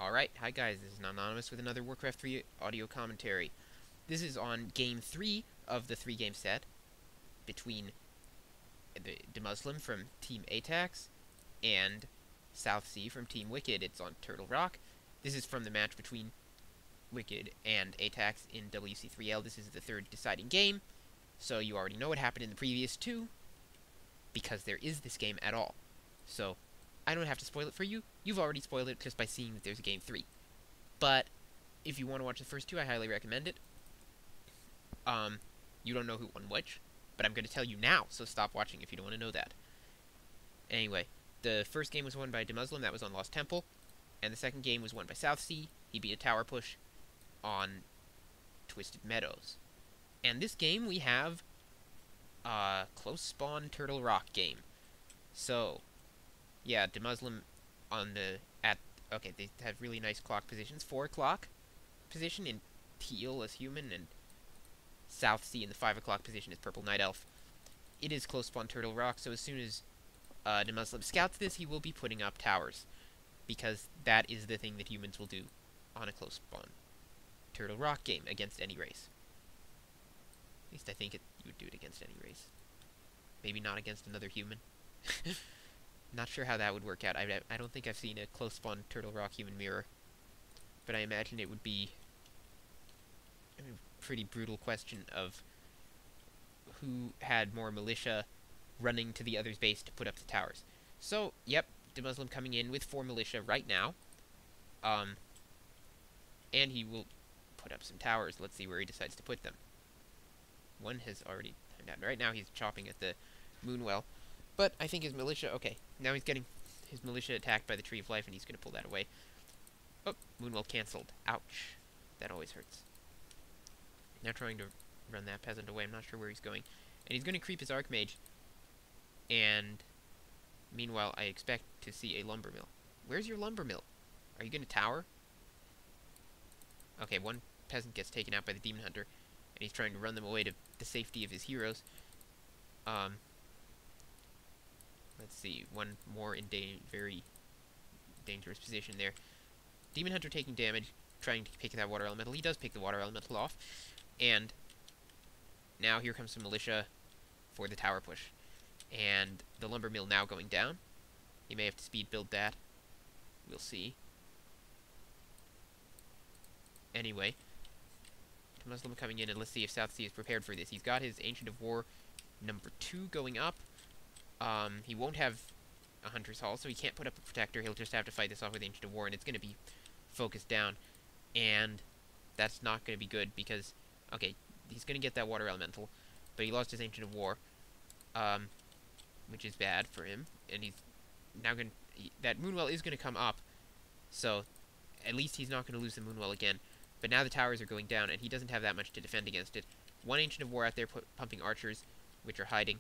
Alright, hi guys, this is Anonymous with another Warcraft 3 audio commentary. This is on Game 3 of the 3-game set between the Demuslim from Team aTTaX and Southsea from Team Wicked. It's on Turtle Rock. This is from the match between Wicked and aTTaX in WC3L. This is the third deciding game, so you already know what happened in the previous two, because there is this game at all. So, I don't have to spoil it for you. You've already spoiled it just by seeing that there's a Game 3. But, if you want to watch the first two, I highly recommend it. You don't know who won which, but I'm going to tell you now, so stop watching if you don't want to know that. Anyway, the first game was won by Demuslim, that was on Lost Temple, and the second game was won by Southsea. He beat a tower push on Twisted Meadows. And this game, we have a close spawn Turtle Rock game. So, yeah, Demuslim on the, okay, they have really nice clock positions. 4 o'clock position in teal as human, and Southsea in the 5 o'clock position is purple night elf. It is close spawn Turtle Rock, so as soon as Demuslim scouts this, he will be putting up towers, because that is the thing that humans will do on a close spawn Turtle Rock game against any race. At least I think you would do it against any race. Maybe not against another human. Not sure how that would work out. I don't think I've seen a close spawn Turtle Rock human mirror, but I imagine it would be a pretty brutal question of who had more militia running to the other's base to put up the towers. So, yep, Demuslim coming in with 4 militia right now. And he will put up some towers. Let's see where he decides to put them. One has already timed out. Right now he's chopping at the Moonwell. But I think his militia... Okay, now he's getting his militia attacked by the Tree of Life, and he's going to pull that away. Oh, Moonwell cancelled. Ouch. That always hurts. Now trying to run that peasant away. I'm not sure where he's going. And he's going to creep his Archmage. And meanwhile, I expect to see a lumber mill. Where's your lumber mill? Are you going to tower? Okay, one peasant gets taken out by the Demon Hunter, and he's trying to run them away to the safety of his heroes. Let's see, one more in very dangerous position there. Demon Hunter taking damage, trying to pick that water elemental. He does pick the water elemental off, and now here comes some militia for the tower push. And the lumber mill now going down. He may have to speed build that. We'll see. Anyway, Muslim coming in, and let's see if Southsea is prepared for this. He's got his Ancient of War number 2 going up. He won't have a Hunter's Hall, so he can't put up a Protector. He'll just have to fight this off with Ancient of War, and it's going to be focused down. And that's not going to be good, because, okay, he's going to get that Water Elemental, but he lost his Ancient of War, which is bad for him. And he's now going to... That Moonwell is going to come up, so at least he's not going to lose the Moonwell again. But now the towers are going down, and he doesn't have that much to defend against it. One Ancient of War out there pumping archers, which are hiding.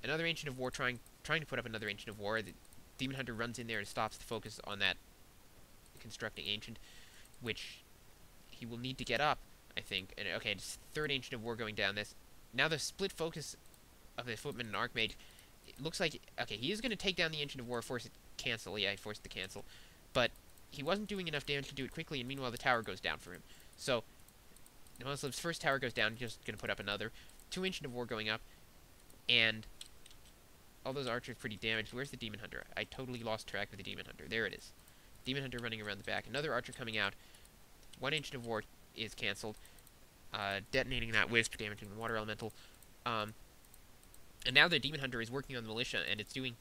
Another Ancient of War trying to put up another Ancient of War. The Demon Hunter runs in there and stops the focus on that constructing Ancient, which he will need to get up, I think. And okay, it's third Ancient of War going down. This now the split focus of the Footman and Archmage. It looks like, okay, he is going to take down the Ancient of War, force it cancel. Yeah, he forced the cancel, but he wasn't doing enough damage to do it quickly, and meanwhile the tower goes down for him. So the Muslim's first tower goes down, just going to put up another. 2 Ancient of War going up, and all those archers pretty damaged. Where's the Demon Hunter? I totally lost track of the Demon Hunter. There it is. Demon Hunter running around the back. Another archer coming out. 1 Ancient of War is cancelled, detonating that Wisp, damaging the Water Elemental. And now the Demon Hunter is working on the militia, and it's doing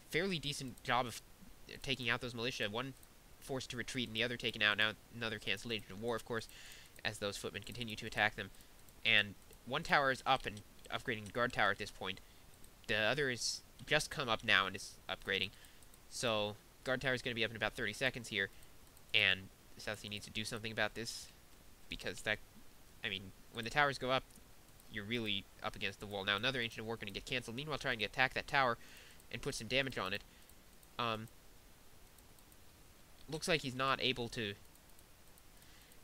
fairly decent job of taking out those militia. One forced to retreat, and the other taken out. Now another cancelled Ancient of War, of course, as those footmen continue to attack them. And one tower is up and upgrading guard tower at this point. The other is just come up now and is upgrading. So guard tower is going to be up in about 30 seconds here, and Southsea needs to do something about this, because that, I mean, when the towers go up, you're really up against the wall. Now another Ancient of War going to get cancelled. Meanwhile, trying to attack that tower and put some damage on it. Looks like he's not able to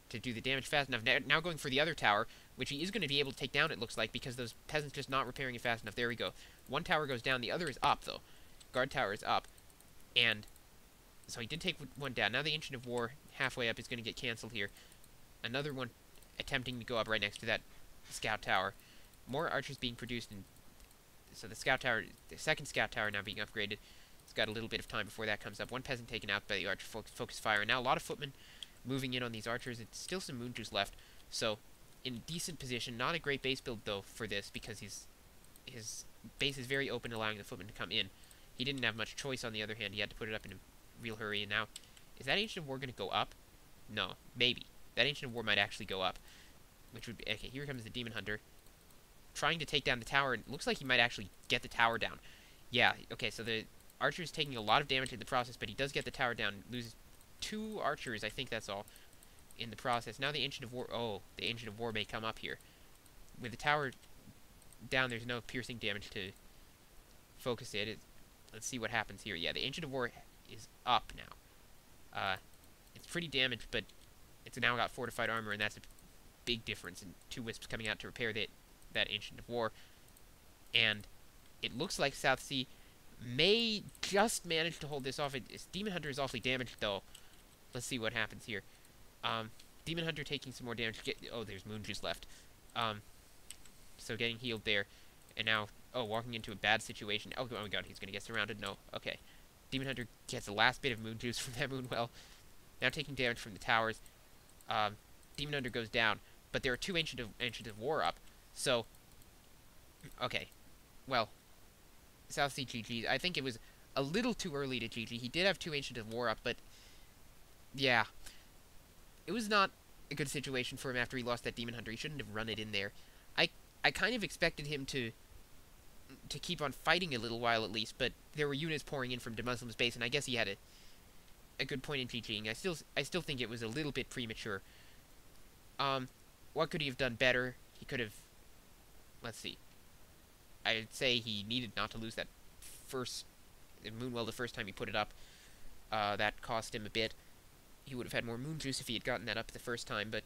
do the damage fast enough. Now going for the other tower, which he is going to be able to take down, it looks like, because those peasants just not repairing it fast enough. There we go. One tower goes down, the other is up, though. Guard tower is up, and So he did take one down. Now the Ancient of War, halfway up, is going to get cancelled here. Another one attempting to go up right next to that scout tower. More archers being produced, and so the second scout tower now being upgraded. It's got a little bit of time before that comes up. One peasant taken out by the archer focus fire, and now a lot of footmen moving in on these archers. It's still some moon juice left, so in decent position. Not a great base build though for this, because his base is very open, allowing the footmen to come in. He didn't have much choice. On the other hand, he had to put it up in a real hurry. And now, is that Ancient of War going to go up? No, maybe. That Ancient of War might actually go up, which would be okay. Here comes the Demon Hunter, trying to take down the tower, and it looks like he might actually get the tower down. Yeah, okay, so the archer is taking a lot of damage in the process, but he does get the tower down. Loses 2 archers, I think that's all, in the process. Now the Ancient of War, the Ancient of War may come up here. With the tower down, there's no piercing damage to focus it. Let's see what happens here. Yeah, the Ancient of War is up now. It's pretty damaged, but it's now got fortified armor, and that's a big difference. And 2 wisps coming out to repair that Ancient of War. And it looks like Southsea may just manage to hold this off. Demon Hunter is awfully damaged, though. Let's see what happens here. Demon Hunter taking some more damage. There's Moon Juice left. So getting healed there. And now, walking into a bad situation. Oh my god, he's going to get surrounded. No, okay. Demon Hunter gets the last bit of Moon Juice from that Moon Well. Now taking damage from the towers. Demon Hunter goes down. But there are 2 Ancient of War up. So, okay. Well, Southsea GG. I think it was a little too early to GG. He did have 2 Ancient of War up, but yeah. It was not a good situation for him after he lost that Demon Hunter. He shouldn't have run it in there. I kind of expected him to keep on fighting a little while at least, but there were units pouring in from Demuslim's base, and I guess he had a good point in GGing. I still think it was a little bit premature. What could he have done better? He could have, let's see. I'd say he needed not to lose that Moonwell the first time he put it up. That cost him a bit. He would have had more moon juice if he had gotten that up the first time, but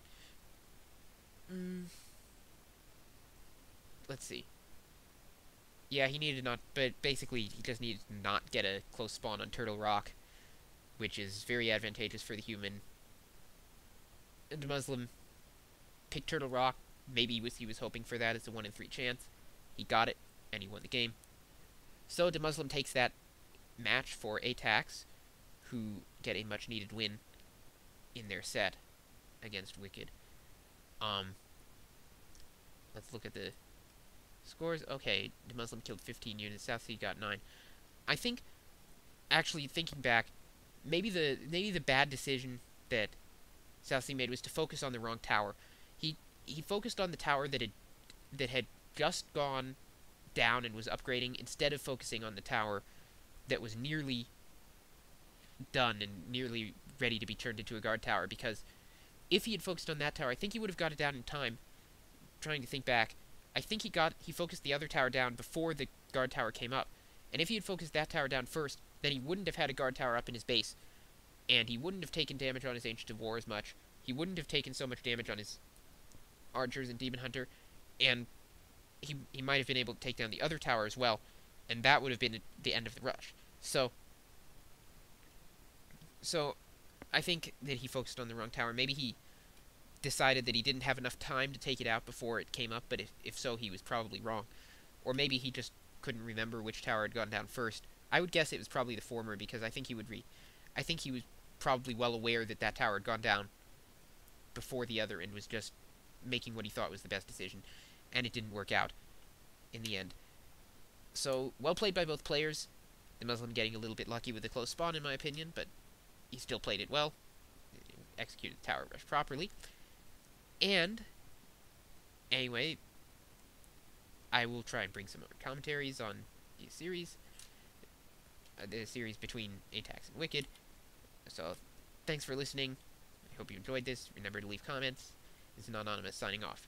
let's see. Yeah, he needed not, but basically he just needed to not get a close spawn on Turtle Rock, which is very advantageous for the human. And Muslim picked Turtle Rock. Maybe he was hoping for that as a 1 in 3 chance. He got it, and he won the game. So Demuslim takes that match for aTTaX, who get a much needed win in their set against Wicked. Let's look at the scores. Okay, Demuslim killed 15 units, Southsea got 9. I think, actually thinking back, maybe the bad decision that Southsea made was to focus on the wrong tower. He focused on the tower that had just gone down and was upgrading, instead of focusing on the tower that was nearly done and nearly ready to be turned into a guard tower. Because if he had focused on that tower, I think he would have got it down in time. Trying to think back, I think he focused the other tower down before the guard tower came up. And if he had focused that tower down first, then he wouldn't have had a guard tower up in his base, and he wouldn't have taken damage on his Ancient of War as much. He wouldn't have taken so much damage on his archers and Demon Hunter, and he might have been able to take down the other tower as well, and that would have been the end of the rush. So I think that he focused on the wrong tower. Maybe he decided that he didn't have enough time to take it out before it came up, but if so, he was probably wrong. Or maybe he just couldn't remember which tower had gone down first. I would guess it was probably the former, because I think he was probably well aware that that tower had gone down before the other, and was just making what he thought was the best decision, and it didn't work out in the end. So, well played by both players. The Muslim getting a little bit lucky with the close spawn, in my opinion, but he still played it well. Executed the tower rush properly. And, anyway, I will try and bring some other commentaries on the series between aTTaX and Wicked. So, thanks for listening. I hope you enjoyed this. Remember to leave comments. This is Anonymous signing off.